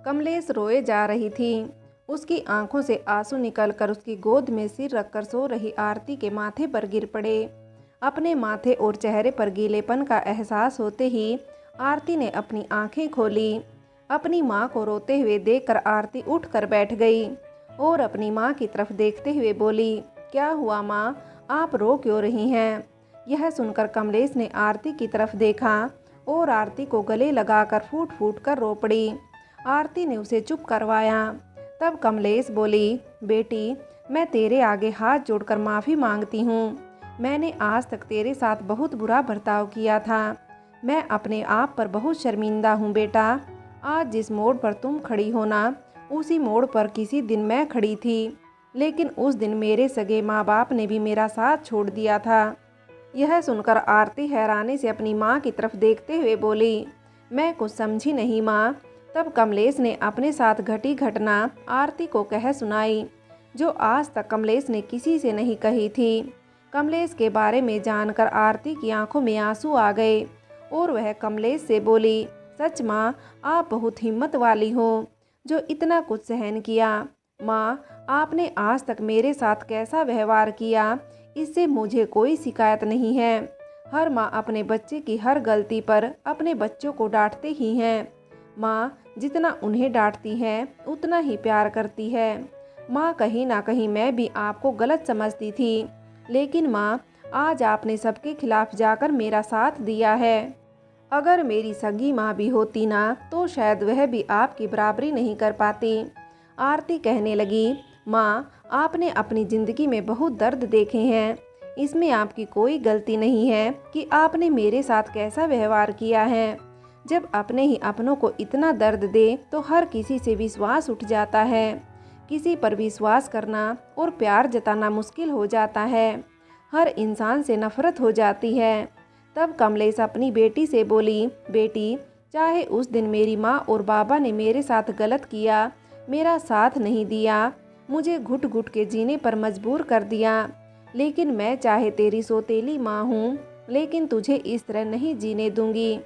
कमलेश रोए जा रही थी। उसकी आंखों से आंसू निकलकर उसकी गोद में सिर रखकर सो रही आरती के माथे पर गिर पड़े। अपने माथे और चेहरे पर गीलेपन का एहसास होते ही आरती ने अपनी आंखें खोली। अपनी माँ को रोते हुए देखकर आरती उठकर बैठ गई और अपनी माँ की तरफ देखते हुए बोली, क्या हुआ माँ, आप रो क्यों रही हैं? यह सुनकर कमलेश ने आरती की तरफ देखा और आरती को गले लगाकर फूट फूट कर रो पड़ी। आरती ने उसे चुप करवाया। तब कमलेश बोली, बेटी मैं तेरे आगे हाथ जोड़कर माफ़ी मांगती हूँ। मैंने आज तक तेरे साथ बहुत बुरा बर्ताव किया था। मैं अपने आप पर बहुत शर्मिंदा हूँ बेटा। आज जिस मोड़ पर तुम खड़ी हो ना, उसी मोड़ पर किसी दिन मैं खड़ी थी, लेकिन उस दिन मेरे सगे माँ बाप ने भी मेरा साथ छोड़ दिया था। यह सुनकर आरती हैरानी से अपनी माँ की तरफ देखते हुए बोली, मैं कुछ समझी नहीं माँ। तब कमलेश ने अपने साथ घटी घटना आरती को कह सुनाई, जो आज तक कमलेश ने किसी से नहीं कही थी। कमलेश के बारे में जानकर आरती की आंखों में आंसू आ गए और वह कमलेश से बोली, सच माँ आप बहुत हिम्मत वाली हो जो इतना कुछ सहन किया। माँ आपने आज तक मेरे साथ कैसा व्यवहार किया, इससे मुझे कोई शिकायत नहीं है। हर माँ अपने बच्चे की हर गलती पर अपने बच्चों को डांटते ही हैं। माँ जितना उन्हें डांटती है उतना ही प्यार करती है। माँ कहीं ना कहीं मैं भी आपको गलत समझती थी, लेकिन माँ आज आपने सबके खिलाफ जाकर मेरा साथ दिया है। अगर मेरी सगी माँ भी होती ना तो शायद वह भी आपकी बराबरी नहीं कर पाती। आरती कहने लगी, माँ आपने अपनी ज़िंदगी में बहुत दर्द देखे हैं, इसमें आपकी कोई गलती नहीं है कि आपने मेरे साथ कैसा व्यवहार किया है। जब अपने ही अपनों को इतना दर्द दे तो हर किसी से विश्वास उठ जाता है। किसी पर विश्वास करना और प्यार जताना मुश्किल हो जाता है। हर इंसान से नफरत हो जाती है। तब कमलेश अपनी बेटी से बोली, बेटी चाहे उस दिन मेरी माँ और बाबा ने मेरे साथ गलत किया, मेरा साथ नहीं दिया, मुझे घुट घुट के जीने पर मजबूर कर दिया, लेकिन मैं चाहे तेरी सौतेली माँ हूँ, लेकिन तुझे इस तरह नहीं जीने दूंगी।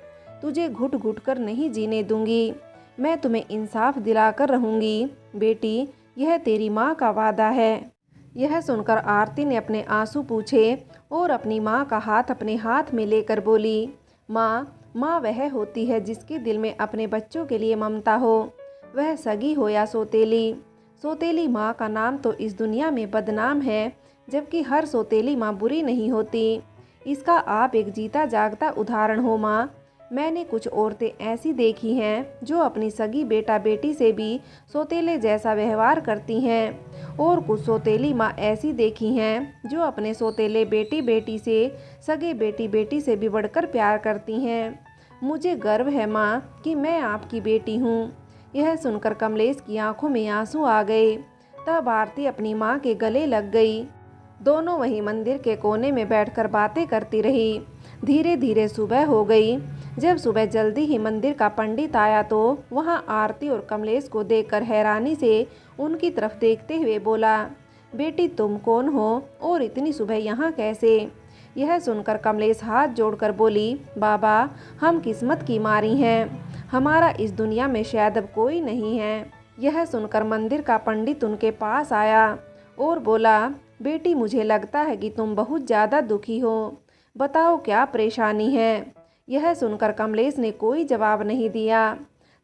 तुझे घुट घुट कर नहीं जीने दूंगी। मैं तुम्हें इंसाफ दिलाकर रहूंगी। बेटी यह तेरी माँ का वादा है। यह सुनकर आरती ने अपने आंसू पूछे और अपनी माँ का हाथ अपने हाथ में लेकर बोली, माँ वह होती है जिसके दिल में अपने बच्चों के लिए ममता हो, वह सगी हो या सौतेली। सौतेली माँ का नाम तो इस दुनिया में बदनाम है, जबकि हर सौतेली माँ बुरी नहीं होती। इसका आप एक जीता जागता उदाहरण हो माँ। मैंने कुछ औरतें ऐसी देखी हैं जो अपनी सगी बेटा बेटी से भी सौतेले जैसा व्यवहार करती हैं, और कुछ सौतेली माँ ऐसी देखी हैं जो अपने सौतेले बेटी बेटी से सगे बेटी बेटी से भी बढ़कर प्यार करती हैं। मुझे गर्व है माँ कि मैं आपकी बेटी हूँ। यह सुनकर कमलेश की आंखों में आंसू आ गए। तब आरती अपनी माँ के गले लग गई। दोनों वहीं मंदिर के कोने में बैठकर बातें करती रही। धीरे धीरे सुबह हो गई। जब सुबह जल्दी ही मंदिर का पंडित आया तो वहां आरती और कमलेश को देखकर हैरानी से उनकी तरफ देखते हुए बोला, बेटी तुम कौन हो और इतनी सुबह यहाँ कैसे? यह सुनकर कमलेश हाथ जोड़कर बोली, बाबा हम किस्मत की मारी हैं, हमारा इस दुनिया में शायद अब कोई नहीं है। यह सुनकर मंदिर का पंडित उनके पास आया और बोला, बेटी मुझे लगता है कि तुम बहुत ज़्यादा दुखी हो, बताओ क्या परेशानी है? यह सुनकर कमलेश ने कोई जवाब नहीं दिया।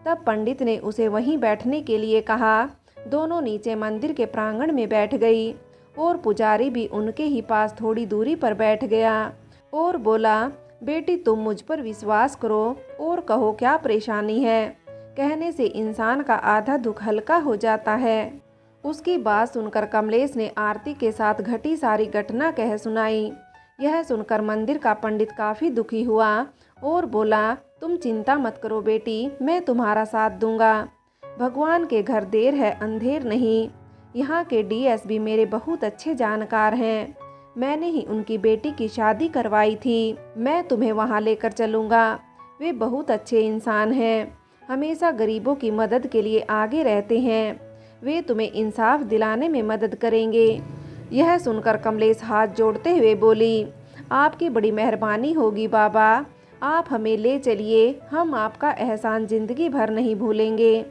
तब पंडित ने उसे वहीं बैठने के लिए कहा। दोनों नीचे मंदिर के प्रांगण में बैठ गई और पुजारी भी उनके ही पास थोड़ी दूरी पर बैठ गया और बोला, बेटी तुम मुझ पर विश्वास करो और कहो क्या परेशानी है। कहने से इंसान का आधा दुख हल्का हो जाता है। उसकी बात सुनकर कमलेश ने आरती के साथ घटी सारी घटना कह सुनाई। यह सुनकर मंदिर का पंडित काफ़ी दुखी हुआ और बोला, तुम चिंता मत करो बेटी, मैं तुम्हारा साथ दूंगा। भगवान के घर देर है अंधेर नहीं। यहाँ के डीएसपी मेरे बहुत अच्छे जानकार हैं। मैंने ही उनकी बेटी की शादी करवाई थी। मैं तुम्हें वहाँ लेकर चलूँगा। वे बहुत अच्छे इंसान हैं, हमेशा गरीबों की मदद के लिए आगे रहते हैं। वे तुम्हें इंसाफ दिलाने में मदद करेंगे। यह सुनकर कमलेश हाथ जोड़ते हुए बोली, आपकी बड़ी मेहरबानी होगी बाबा, आप हमें ले चलिए, हम आपका एहसान ज़िंदगी भर नहीं भूलेंगे।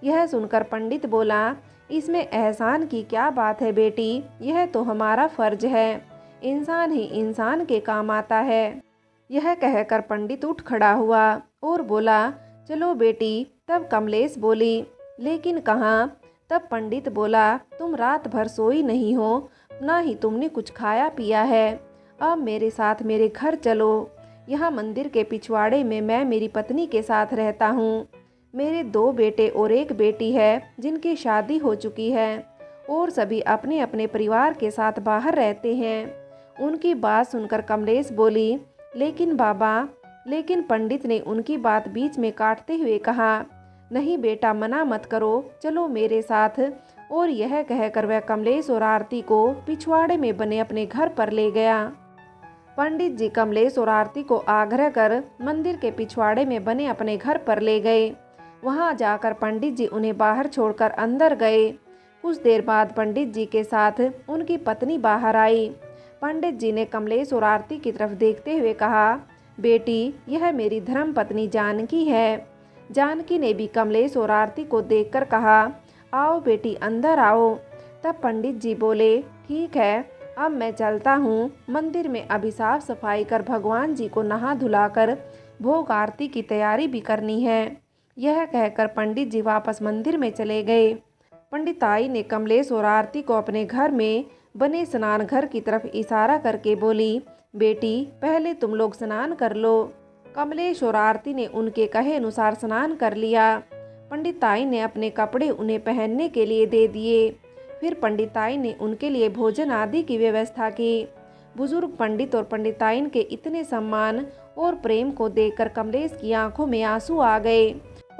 यह सुनकर पंडित बोला, इसमें एहसान की क्या बात है बेटी, यह तो हमारा फर्ज है, इंसान ही इंसान के काम आता है। यह कहकर पंडित उठ खड़ा हुआ और बोला, चलो बेटी। तब कमलेश बोली, लेकिन कहाँ? तब पंडित बोला, तुम रात भर सोई नहीं हो, ना ही तुमने कुछ खाया पिया है। अब मेरे साथ मेरे घर चलो। यहाँ मंदिर के पिछवाड़े में मैं मेरी पत्नी के साथ रहता हूँ। मेरे 2 बेटे और 1 बेटी है जिनकी शादी हो चुकी है और सभी अपने अपने परिवार के साथ बाहर रहते हैं। उनकी बात सुनकर कमलेश बोली, लेकिन बाबा। लेकिन पंडित ने उनकी बात बीच में काटते हुए कहा, नहीं बेटा, मना मत करो, चलो मेरे साथ। और यह कहकर वह कमलेश और आरती को पिछवाड़े में बने अपने घर पर ले गया। पंडित जी कमलेश और आरती को आग्रह कर मंदिर के पिछवाड़े में बने अपने घर पर ले गए। वहां जाकर पंडित जी उन्हें बाहर छोड़कर अंदर गए। कुछ देर बाद पंडित जी के साथ उनकी पत्नी बाहर आई। पंडित जी ने कमलेश और आरती की तरफ देखते हुए कहा, बेटी, यह मेरी धर्म पत्नी जानकी है। जानकी ने भी कमलेश और आरती को देखकर कहा, आओ बेटी, अंदर आओ। तब पंडित जी बोले, ठीक है, अब मैं चलता हूँ। मंदिर में अभी साफ सफाई कर भगवान जी को नहा धुलाकर भोग आरती की तैयारी भी करनी है। यह कहकर पंडित जी वापस मंदिर में चले गए। पंडिताई ने कमलेश और आरती को अपने घर में बने स्नान घर की तरफ इशारा करके बोली, बेटी, पहले तुम लोग स्नान कर लो। कमलेश और आरती ने उनके कहे अनुसार स्नान कर लिया। पंडिताई ने अपने कपड़े उन्हें पहनने के लिए दे दिए। फिर पंडिताई ने उनके लिए भोजन आदि की व्यवस्था की। बुजुर्ग पंडित और पंडिताइन के इतने सम्मान और प्रेम को देखकर कमलेश की आंखों में आंसू आ गए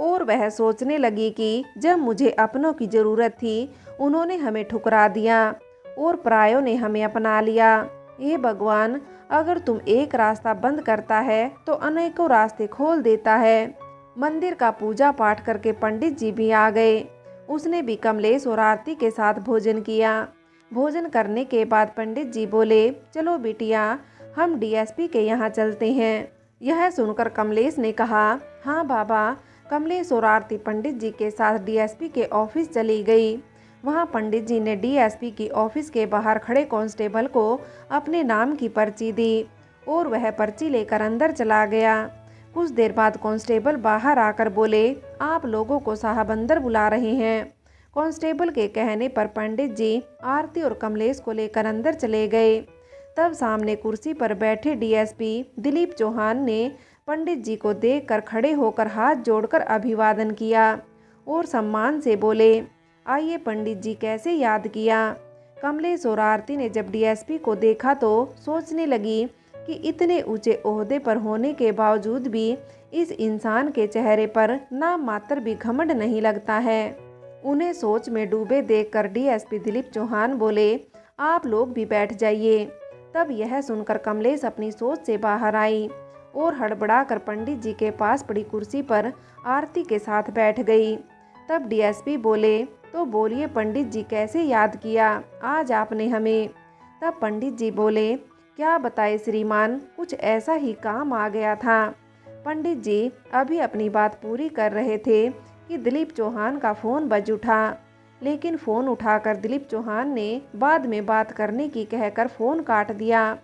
और वह सोचने लगी कि जब मुझे अपनों की जरूरत थी, उन्होंने हमें ठुकरा दिया और परायों ने हमें अपना लिया। हे भगवान, अगर तुम एक रास्ता बंद करता है तो अनेकों रास्ते खोल देता है। मंदिर का पूजा पाठ करके पंडित जी भी आ गए। उसने भी कमलेश और आरती के साथ भोजन किया। भोजन करने के बाद पंडित जी बोले, चलो बिटिया, हम डीएसपी के यहाँ चलते हैं। यह सुनकर कमलेश ने कहा, हाँ बाबा। कमलेश और आरती पंडित जी के साथ डीएसपी के ऑफिस चली गई। वहाँ पंडित जी ने डीएसपी की ऑफिस के बाहर खड़े कांस्टेबल को अपने नाम की पर्ची दी और वह पर्ची लेकर अंदर चला गया। कुछ देर बाद कांस्टेबल बाहर आकर बोले, आप लोगों को साहब अंदर बुला रहे हैं। कांस्टेबल के कहने पर पंडित जी आरती और कमलेश को लेकर अंदर चले गए। तब सामने कुर्सी पर बैठे डीएसपी दिलीप चौहान ने पंडित जी को देखकर खड़े होकर हाथ जोड़कर अभिवादन किया और सम्मान से बोले, आइए पंडित जी, कैसे याद किया। कमलेश और आरती ने जब डीएसपी को देखा तो सोचने लगी कि इतने ऊंचे ओहदे पर होने के बावजूद भी इस इंसान के चेहरे पर नाम मात्र भी घमंड नहीं लगता है। उन्हें सोच में डूबे देखकर डीएसपी दिलीप चौहान बोले, आप लोग भी बैठ जाइए। तब यह सुनकर कमलेश अपनी सोच से बाहर आई और हड़बड़ाकर पंडित जी के पास पड़ी कुर्सी पर आरती के साथ बैठ गई। तब डीएसपी बोले, तो बोलिए पंडित जी, कैसे याद किया आज आपने हमें। तब पंडित जी बोले, क्या बताए श्रीमान, कुछ ऐसा ही काम आ गया था। पंडित जी अभी अपनी बात पूरी कर रहे थे कि दिलीप चौहान का फ़ोन बज उठा, लेकिन फ़ोन उठाकर दिलीप चौहान ने बाद में बात करने की कहकर फ़ोन काट दिया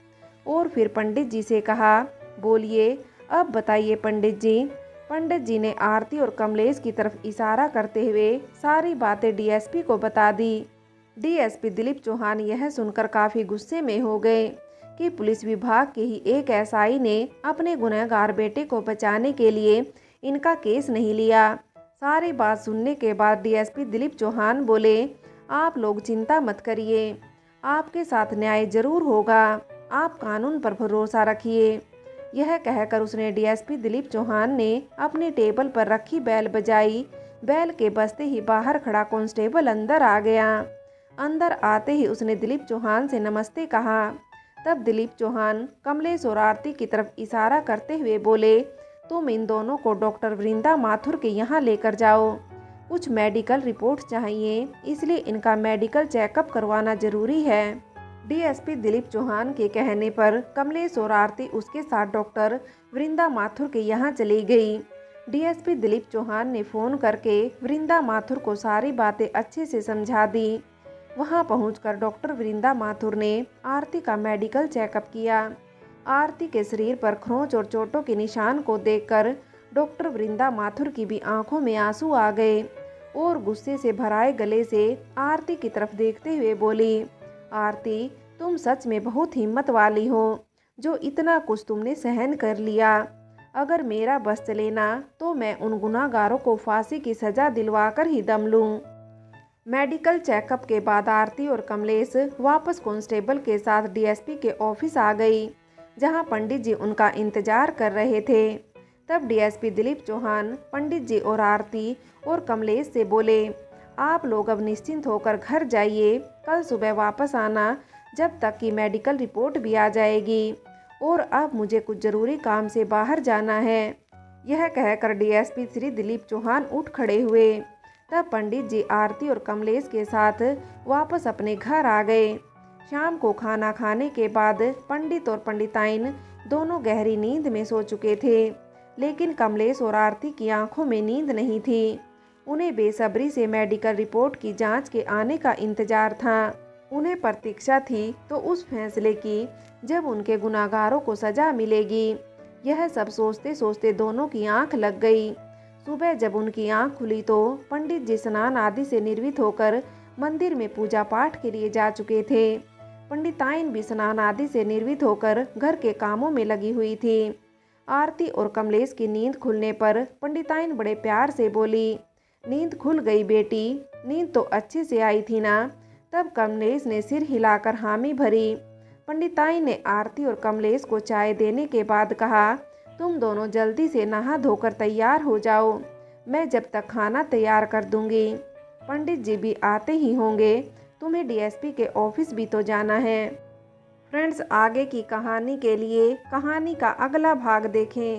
और फिर पंडित जी से कहा, बोलिए, अब बताइए पंडित जी। पंडित जी ने आरती और कमलेश की तरफ इशारा करते हुए सारी बातें डीएसपी को बता दी। डीएसपी दिलीप चौहान यह सुनकर काफ़ी गुस्से में हो गए कि पुलिस विभाग के ही एक एसआई ने अपने गुनहगार बेटे को बचाने के लिए इनका केस नहीं लिया। सारी बात सुनने के बाद डीएसपी दिलीप चौहान बोले, आप लोग चिंता मत करिए, आपके साथ न्याय जरूर होगा, आप कानून पर भरोसा रखिए। यह कहकर उसने डीएसपी दिलीप चौहान ने अपने टेबल पर रखी बेल बजाई। बेल के बजते ही बाहर खड़ा कांस्टेबल अंदर आ गया। अंदर आते ही उसने दिलीप चौहान से नमस्ते कहा। तब दिलीप चौहान कमलेश और आरती की तरफ इशारा करते हुए बोले, तुम इन दोनों को डॉक्टर वृंदा माथुर के यहाँ लेकर जाओ। कुछ मेडिकल रिपोर्ट चाहिए, इसलिए इनका मेडिकल चेकअप करवाना जरूरी है। डीएसपी दिलीप चौहान के कहने पर कमलेश और आरती उसके साथ डॉक्टर वृंदा माथुर के यहाँ चली गई। डीएसपी दिलीप चौहान ने फ़ोन करके वृंदा माथुर को सारी बातें अच्छे से समझा दी। वहां पहुंचकर डॉक्टर वृंदा माथुर ने आरती का मेडिकल चेकअप किया। आरती के शरीर पर खरोंच और चोटों के निशान को देखकर डॉक्टर वृंदा माथुर की भी आंखों में आंसू आ गए और गुस्से से भराए गले से आरती की तरफ देखते हुए बोली, आरती, तुम सच में बहुत हिम्मत वाली हो, जो इतना कुछ तुमने सहन कर लिया। अगर मेरा बस चले ना तो मैं उन गुनाहगारों को फांसी की सज़ा दिलवाकर ही दम लूं। मेडिकल चेकअप के बाद आरती और कमलेश वापस कांस्टेबल के साथ डीएसपी के ऑफिस आ गई, जहां पंडित जी उनका इंतजार कर रहे थे। तब डीएसपी दिलीप चौहान पंडित जी और आरती और कमलेश से बोले, आप लोग अब निश्चिंत होकर घर जाइए, कल सुबह वापस आना, जब तक कि मेडिकल रिपोर्ट भी आ जाएगी, और अब मुझे कुछ ज़रूरी काम से बाहर जाना है। यह कहकर डीएसपी श्री दिलीप चौहान उठ खड़े हुए। तब पंडित जी आरती और कमलेश के साथ वापस अपने घर आ गए। शाम को खाना खाने के बाद पंडित और पंडिताइन दोनों गहरी नींद में सो चुके थे, लेकिन कमलेश और आरती की आंखों में नींद नहीं थी। उन्हें बेसब्री से मेडिकल रिपोर्ट की जांच के आने का इंतजार था। उन्हें प्रतीक्षा थी तो उस फैसले की जब उनके गुनाहगारों को सजा मिलेगी। यह सब सोचते सोचते दोनों की आंख लग गई। सुबह जब उनकी आंख खुली तो पंडित जी स्नान आदि से निर्वित होकर मंदिर में पूजा पाठ के लिए जा चुके थे। पंडिताइन भी स्नान आदि से निर्वित होकर घर के कामों में लगी हुई थी। आरती और कमलेश की नींद खुलने पर पंडिताइन बड़े प्यार से बोली, नींद खुल गई बेटी, नींद तो अच्छे से आई थी ना। तब कमलेश ने सिर हिलाकर हामी भरी। पंडिताइन ने आरती और कमलेश को चाय देने के बाद कहा, तुम दोनों जल्दी से नहा धोकर तैयार हो जाओ, मैं जब तक खाना तैयार कर दूंगी। पंडित जी भी आते ही होंगे, तुम्हें डीएसपी के ऑफिस भी तो जाना है। फ्रेंड्स, आगे की कहानी के लिए कहानी का अगला भाग देखें।